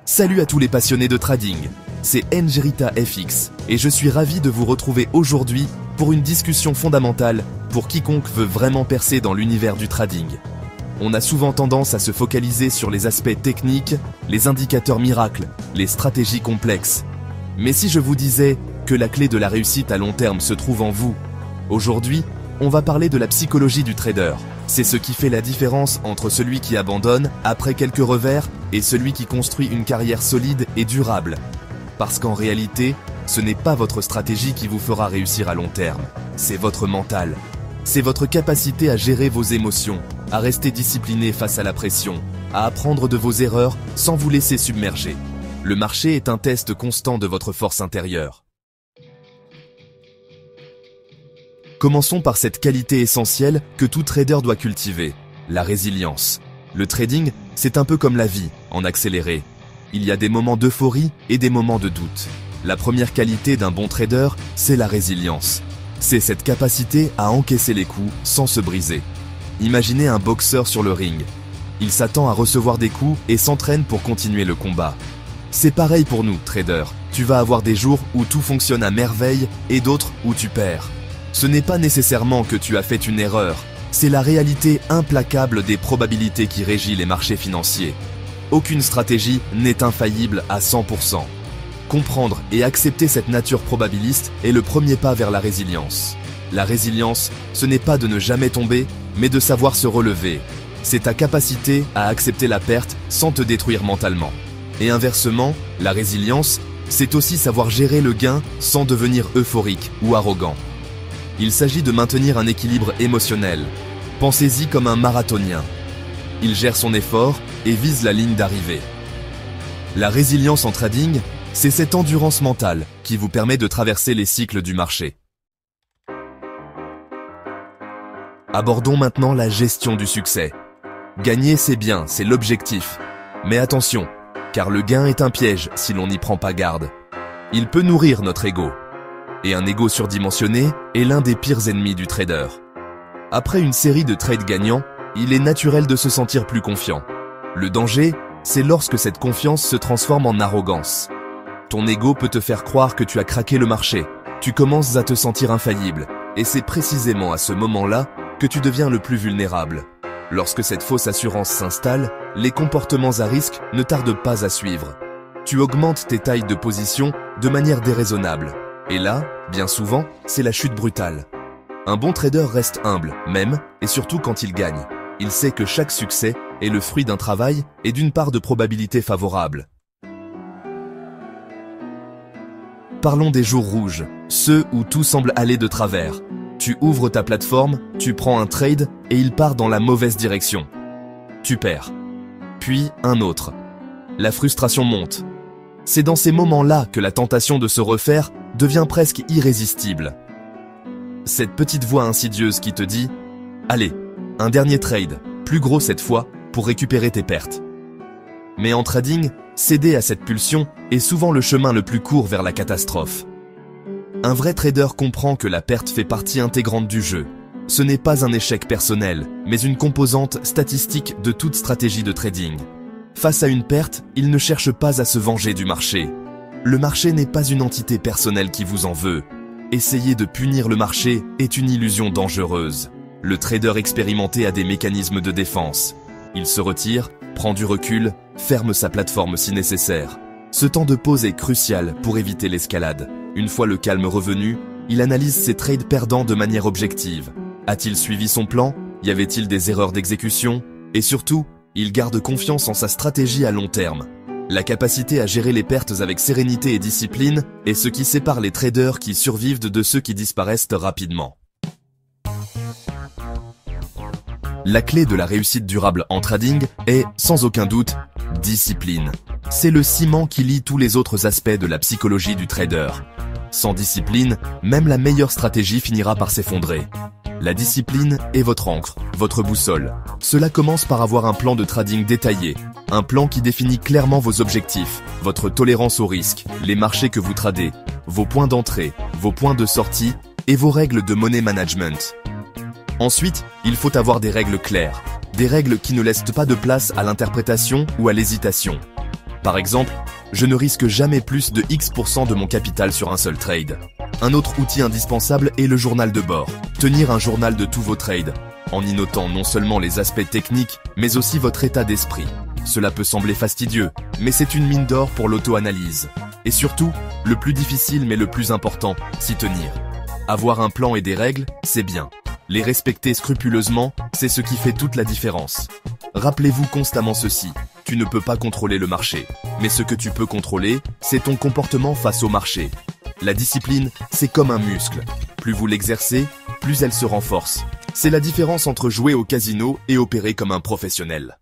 Salut à tous les passionnés de trading, c'est Ngerita FX et je suis ravi de vous retrouver aujourd'hui pour une discussion fondamentale pour quiconque veut vraiment percer dans l'univers du trading. On a souvent tendance à se focaliser sur les aspects techniques, les indicateurs miracles, les stratégies complexes. Mais si je vous disais que la clé de la réussite à long terme se trouve en vous, aujourd'hui, on va parler de la psychologie du trader. C'est ce qui fait la différence entre celui qui abandonne après quelques revers et celui qui construit une carrière solide et durable. Parce qu'en réalité, ce n'est pas votre stratégie qui vous fera réussir à long terme, c'est votre mental. C'est votre capacité à gérer vos émotions, à rester discipliné face à la pression, à apprendre de vos erreurs sans vous laisser submerger. Le marché est un test constant de votre force intérieure. Commençons par cette qualité essentielle que tout trader doit cultiver, la résilience. Le trading, c'est un peu comme la vie, en accéléré. Il y a des moments d'euphorie et des moments de doute. La première qualité d'un bon trader, c'est la résilience. C'est cette capacité à encaisser les coups sans se briser. Imaginez un boxeur sur le ring. Il s'attend à recevoir des coups et s'entraîne pour continuer le combat. C'est pareil pour nous, traders. Tu vas avoir des jours où tout fonctionne à merveille et d'autres où tu perds. Ce n'est pas nécessairement que tu as fait une erreur, c'est la réalité implacable des probabilités qui régit les marchés financiers. Aucune stratégie n'est infaillible à 100%. Comprendre et accepter cette nature probabiliste est le premier pas vers la résilience. La résilience, ce n'est pas de ne jamais tomber, mais de savoir se relever. C'est ta capacité à accepter la perte sans te détruire mentalement. Et inversement, la résilience, c'est aussi savoir gérer le gain sans devenir euphorique ou arrogant. Il s'agit de maintenir un équilibre émotionnel. Pensez-y comme un marathonien. Il gère son effort et vise la ligne d'arrivée. La résilience en trading, c'est cette endurance mentale qui vous permet de traverser les cycles du marché. Abordons maintenant la gestion du succès. Gagner, c'est bien, c'est l'objectif. Mais attention, car le gain est un piège si l'on n'y prend pas garde. Il peut nourrir notre ego. Et un ego surdimensionné est l'un des pires ennemis du trader. Après une série de trades gagnants, il est naturel de se sentir plus confiant. Le danger, c'est lorsque cette confiance se transforme en arrogance. Ton ego peut te faire croire que tu as craqué le marché. Tu commences à te sentir infaillible. Et c'est précisément à ce moment-là que tu deviens le plus vulnérable. Lorsque cette fausse assurance s'installe, les comportements à risque ne tardent pas à suivre. Tu augmentes tes tailles de position de manière déraisonnable. Et là, bien souvent, c'est la chute brutale. Un bon trader reste humble, même et surtout quand il gagne. Il sait que chaque succès est le fruit d'un travail et d'une part de probabilité favorable. Parlons des jours rouges, ceux où tout semble aller de travers. Tu ouvres ta plateforme, tu prends un trade et il part dans la mauvaise direction. Tu perds. Puis un autre. La frustration monte. C'est dans ces moments-là que la tentation de se refaire devient presque irrésistible. Cette petite voix insidieuse qui te dit « Allez, un dernier trade, plus gros cette fois, pour récupérer tes pertes. » Mais en trading, céder à cette pulsion est souvent le chemin le plus court vers la catastrophe. Un vrai trader comprend que la perte fait partie intégrante du jeu. Ce n'est pas un échec personnel, mais une composante statistique de toute stratégie de trading. Face à une perte, il ne cherche pas à se venger du marché. Le marché n'est pas une entité personnelle qui vous en veut. Essayer de punir le marché est une illusion dangereuse. Le trader expérimenté a des mécanismes de défense. Il se retire, prend du recul, ferme sa plateforme si nécessaire. Ce temps de pause est crucial pour éviter l'escalade. Une fois le calme revenu, il analyse ses trades perdants de manière objective. A-t-il suivi son plan? Y avait-il des erreurs d'exécution? Et surtout, il garde confiance en sa stratégie à long terme. La capacité à gérer les pertes avec sérénité et discipline est ce qui sépare les traders qui survivent de ceux qui disparaissent rapidement. La clé de la réussite durable en trading est, sans aucun doute, discipline. C'est le ciment qui lie tous les autres aspects de la psychologie du trader. Sans discipline, même la meilleure stratégie finira par s'effondrer. La discipline est votre ancre, votre boussole. Cela commence par avoir un plan de trading détaillé, un plan qui définit clairement vos objectifs, votre tolérance au risque, les marchés que vous tradez, vos points d'entrée, vos points de sortie et vos règles de money management. Ensuite, il faut avoir des règles claires, des règles qui ne laissent pas de place à l'interprétation ou à l'hésitation. Par exemple, je ne risque jamais plus de X% de mon capital sur un seul trade. Un autre outil indispensable est le journal de bord. Tenir un journal de tous vos trades, en y notant non seulement les aspects techniques, mais aussi votre état d'esprit. Cela peut sembler fastidieux, mais c'est une mine d'or pour l'auto-analyse. Et surtout, le plus difficile mais le plus important, s'y tenir. Avoir un plan et des règles, c'est bien. Les respecter scrupuleusement, c'est ce qui fait toute la différence. Rappelez-vous constamment ceci, tu ne peux pas contrôler le marché. Mais ce que tu peux contrôler, c'est ton comportement face au marché. La discipline, c'est comme un muscle. Plus vous l'exercez, plus elle se renforce. C'est la différence entre jouer au casino et opérer comme un professionnel.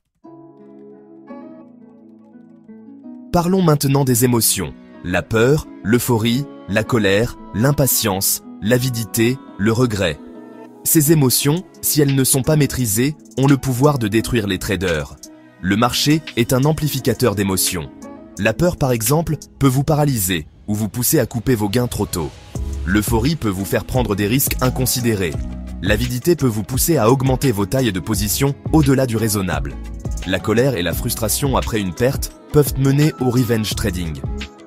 Parlons maintenant des émotions. La peur, l'euphorie, la colère, l'impatience, l'avidité, le regret. Ces émotions, si elles ne sont pas maîtrisées, ont le pouvoir de détruire les traders. Le marché est un amplificateur d'émotions. La peur, par exemple, peut vous paralyser ou vous pousser à couper vos gains trop tôt. L'euphorie peut vous faire prendre des risques inconsidérés. L'avidité peut vous pousser à augmenter vos tailles de position au-delà du raisonnable. La colère et la frustration après une perte peuvent mener au revenge trading.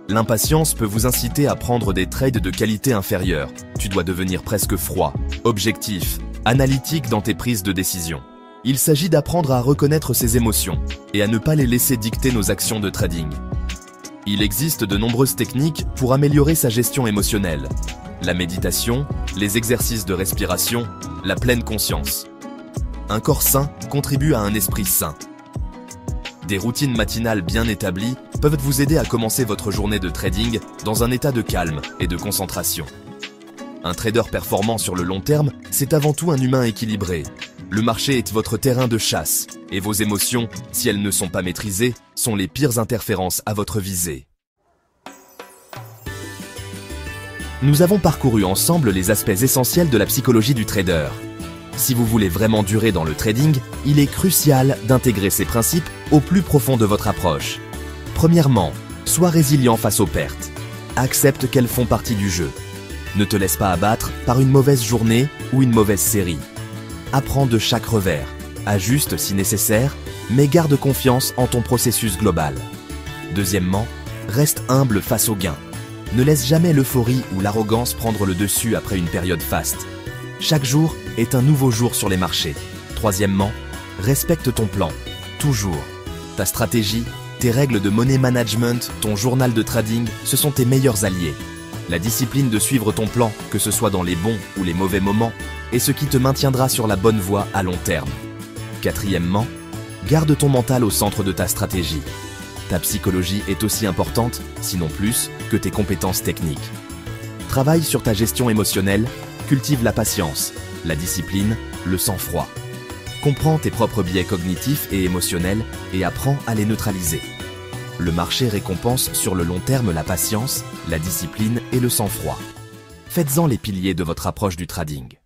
L'impatience peut vous inciter à prendre des trades de qualité inférieure. Tu dois devenir presque froid, objectif, analytique dans tes prises de décision. Il s'agit d'apprendre à reconnaître ses émotions et à ne pas les laisser dicter nos actions de trading. Il existe de nombreuses techniques pour améliorer sa gestion émotionnelle. La méditation, les exercices de respiration, la pleine conscience. Un corps sain contribue à un esprit sain. Des routines matinales bien établies peuvent vous aider à commencer votre journée de trading dans un état de calme et de concentration. Un trader performant sur le long terme, c'est avant tout un humain équilibré. Le marché est votre terrain de chasse, et vos émotions, si elles ne sont pas maîtrisées, sont les pires interférences à votre visée. Nous avons parcouru ensemble les aspects essentiels de la psychologie du trader. Si vous voulez vraiment durer dans le trading, il est crucial d'intégrer ces principes au plus profond de votre approche. Premièrement, sois résilient face aux pertes. Accepte qu'elles font partie du jeu. Ne te laisse pas abattre par une mauvaise journée ou une mauvaise série. Apprends de chaque revers, ajuste si nécessaire, mais garde confiance en ton processus global. Deuxièmement, reste humble face aux gains. Ne laisse jamais l'euphorie ou l'arrogance prendre le dessus après une période faste. Chaque jour est un nouveau jour sur les marchés. Troisièmement, respecte ton plan, toujours. Ta stratégie, tes règles de money management, ton journal de trading, ce sont tes meilleurs alliés. La discipline de suivre ton plan, que ce soit dans les bons ou les mauvais moments, est ce qui te maintiendra sur la bonne voie à long terme. Quatrièmement, garde ton mental au centre de ta stratégie. Ta psychologie est aussi importante, sinon plus, que tes compétences techniques. Travaille sur ta gestion émotionnelle, cultive la patience, la discipline, le sang-froid. Comprends tes propres biais cognitifs et émotionnels et apprends à les neutraliser. Le marché récompense sur le long terme la patience, la discipline et le sang-froid. Faites-en les piliers de votre approche du trading.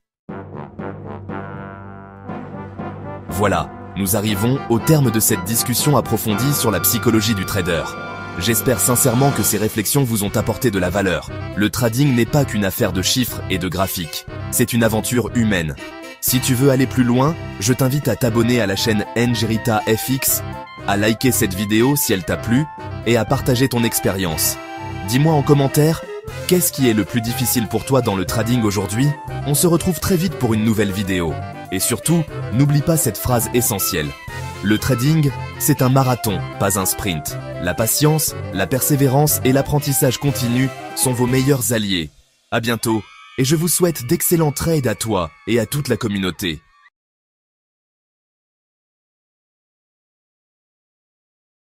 Voilà, nous arrivons au terme de cette discussion approfondie sur la psychologie du trader. J'espère sincèrement que ces réflexions vous ont apporté de la valeur. Le trading n'est pas qu'une affaire de chiffres et de graphiques. C'est une aventure humaine. Si tu veux aller plus loin, je t'invite à t'abonner à la chaîne Ngerita FX, à liker cette vidéo si elle t'a plu et à partager ton expérience. Dis-moi en commentaire, qu'est-ce qui est le plus difficile pour toi dans le trading aujourd'hui? On se retrouve très vite pour une nouvelle vidéo. Et surtout, n'oublie pas cette phrase essentielle. Le trading, c'est un marathon, pas un sprint. La patience, la persévérance et l'apprentissage continu sont vos meilleurs alliés. À bientôt, et je vous souhaite d'excellents trades à toi et à toute la communauté.